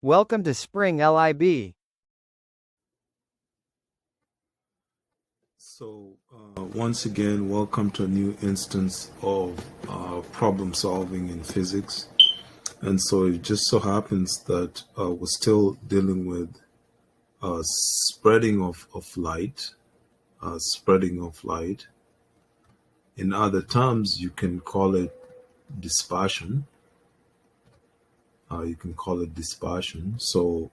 Welcome to springlib. So, once again, welcome to a new instance of problem solving in physics. And so it just so happens that we're still dealing with spreading of light, spreading of light. In other terms, you can call it dispersion. You can call it dispersion. So,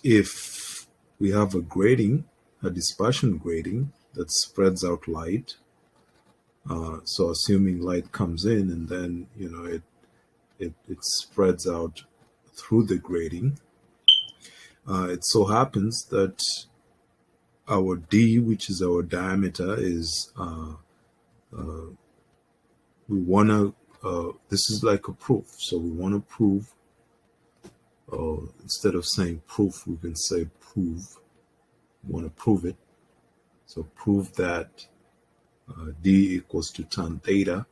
if we have a grating, a dispersion grating that spreads out light, so assuming light comes in and then it spreads out through the grating, it so happens that our d, which is our diameter, is we want to this is like a proof, so we want to prove, instead of saying proof, we can say prove. We want to prove it. So prove that d equals to tan theta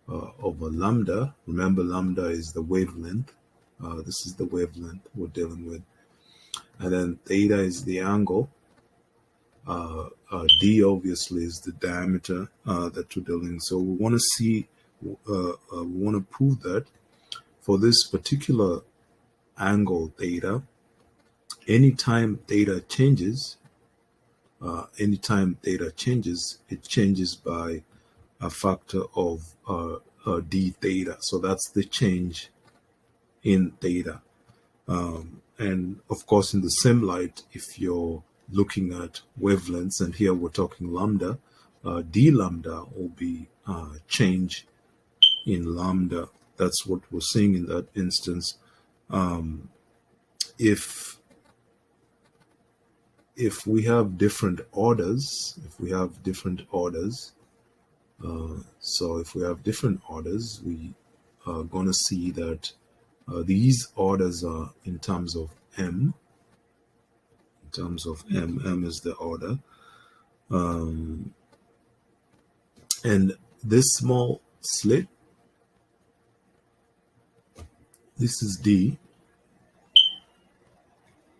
over lambda. Remember, lambda is the wavelength. This is the wavelength we're dealing with. And then theta is the angle. D obviously is the diameter that we're dealing. So we want to see, we want to prove that for this particular angle theta, anytime theta changes, it changes by a factor of d theta. So that's the change in theta. And of course, in the same light, if you're looking at wavelengths, and here we're talking lambda, d lambda will be change in lambda. That's what we're seeing in that instance. If we have different orders, so if we have different orders, we are going to see that these orders are in terms of m. In terms of m is the order. And this small slit, this is d.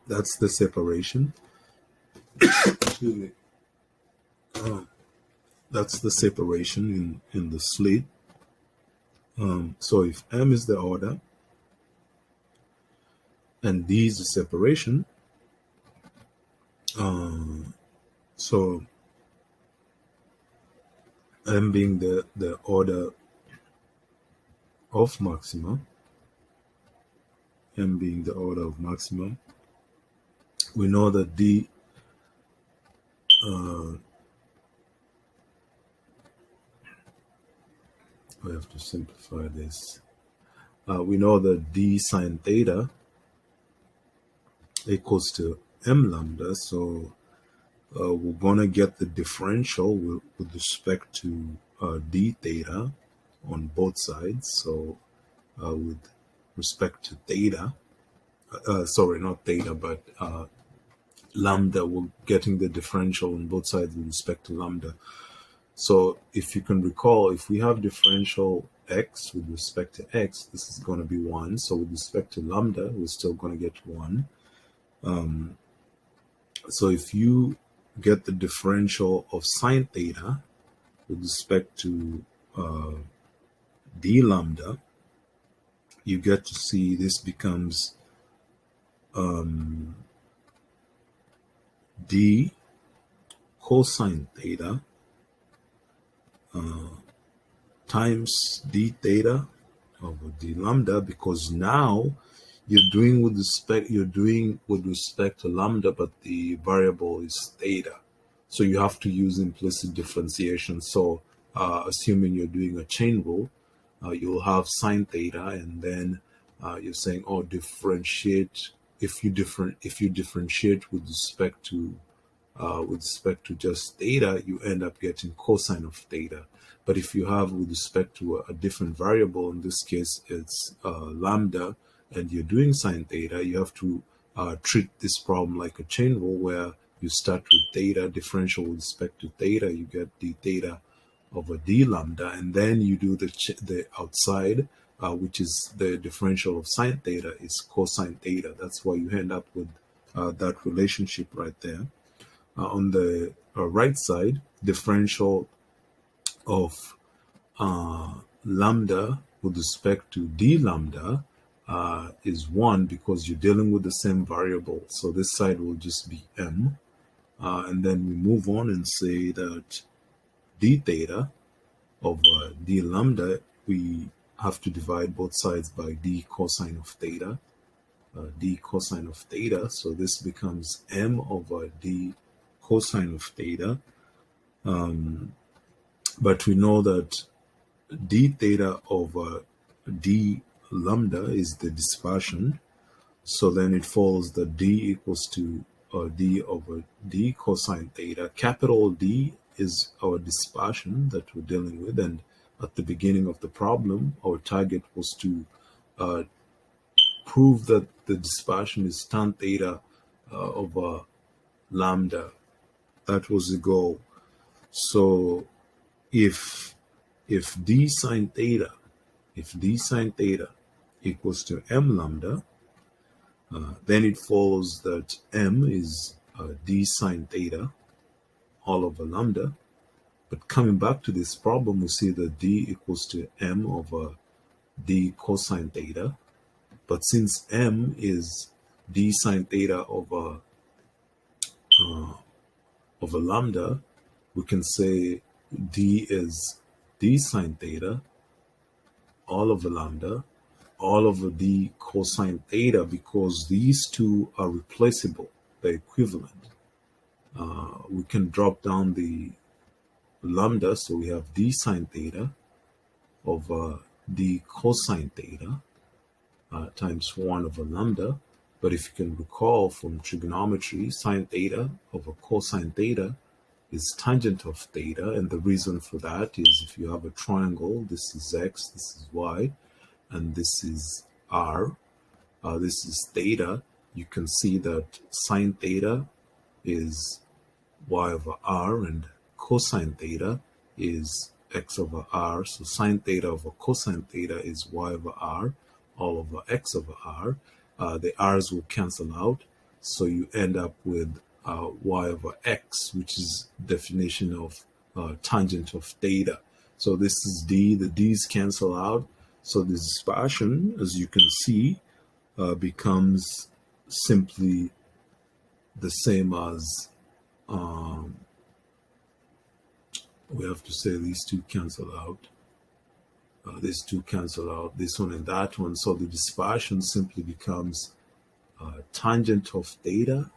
That's the separation. Excuse me. That's the separation in the slit. So if m is the order and d is the separation, so m being the order of maxima, we know that d I have to simplify this. We know that d sine theta equals to m lambda, so we're going to get the differential with respect to d theta on both sides. So with respect to theta, sorry, not theta, but lambda, we're getting the differential on both sides with respect to lambda. So if you can recall, if we have differential x with respect to x, this is going to be 1. So with respect to lambda, we're still going to get 1. So if you get the differential of sine theta with respect to d lambda, you get to see this becomes d cosine theta times d theta over d lambda, because now you're doing with respect to lambda, but the variable is theta. So you have to use implicit differentiation. So assuming you're doing a chain rule, you'll have sine theta, and then you're saying, oh, differentiate. If you differentiate with respect to just theta, you end up getting cosine of theta. But if you have with respect to a different variable, in this case it's lambda, and you're doing sine theta, you have to treat this problem like a chain rule, where you start with theta, differential with respect to theta, you get d theta over d lambda, and then you do the outside, which is the differential of sine theta, is cosine theta. That's why you end up with that relationship right there. On the right side, differential of lambda with respect to d lambda is 1 because you're dealing with the same variable. So this side will just be m. And then we move on and say that d theta of d lambda, we have to divide both sides by d cosine of theta. D cosine of theta. So this becomes m over d cosine of theta. But we know that d theta over d lambda is the dispersion. So then it follows that d equals to d over d cosine theta. Capital D is our dispersion that we're dealing with. And at the beginning of the problem, our target was to prove that the dispersion is tan theta over lambda. That was the goal. So if d sine theta equals to m lambda, then it follows that m is d sine theta all over lambda. But coming back to this problem, we see that d equals to m over d cosine theta. But since m is d sine theta over lambda, we can say d is d sine theta all over lambda, all over d cosine theta, because these two are replaceable, they're equivalent. We can drop down the lambda, so we have d sine theta over d cosine theta times 1 over lambda. But if you can recall from trigonometry, sine theta over cosine theta is tangent of theta, and the reason for that is if you have a triangle, this is x, this is y, and this is r, this is theta, you can see that sine theta is y over r and cosine theta is x over r. So sine theta over cosine theta is y over r all over x over r. The r's will cancel out, so you end up with y over x, which is definition of tangent of theta. So this is d, the d's cancel out, so the dispersion, as you can see, becomes simply the same as we have to say these two cancel out. These two cancel out, this one and that one. So the dispersion simply becomes tangent of theta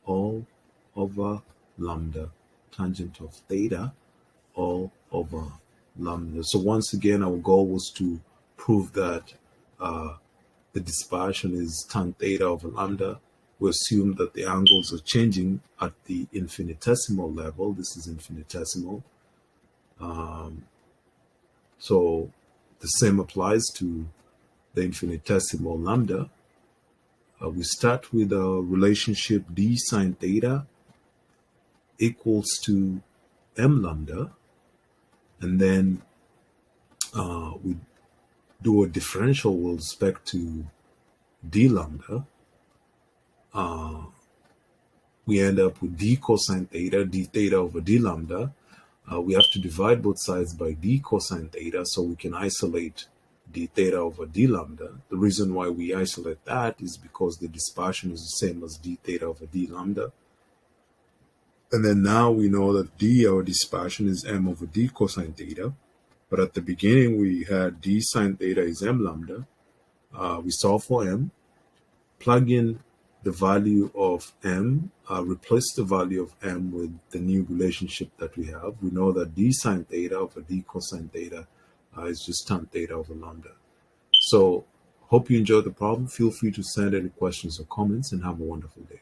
all over lambda. Tangent of theta all over lambda. So once again, our goal was to prove that the dispersion is tan theta over lambda. We assume that the angles are changing at the infinitesimal level. This is infinitesimal. So the same applies to the infinitesimal lambda. We start with a relationship d sine theta equals to m lambda, and then we do a differential with respect to d lambda. We end up with d cosine theta, d theta over d lambda. We have to divide both sides by d cosine theta so we can isolate d theta over d lambda. The reason why we isolate that is because the dispersion is the same as d theta over d lambda. And then now we know that d, our dispersion, is m over d cosine theta. But at the beginning, we had d sine theta is m lambda. We solve for m, plug in the value of m, replace the value of m with the new relationship that we have. We know that d sine theta over d cosine theta is just tan theta over lambda. So hope you enjoyed the problem. Feel free to send any questions or comments, and have a wonderful day.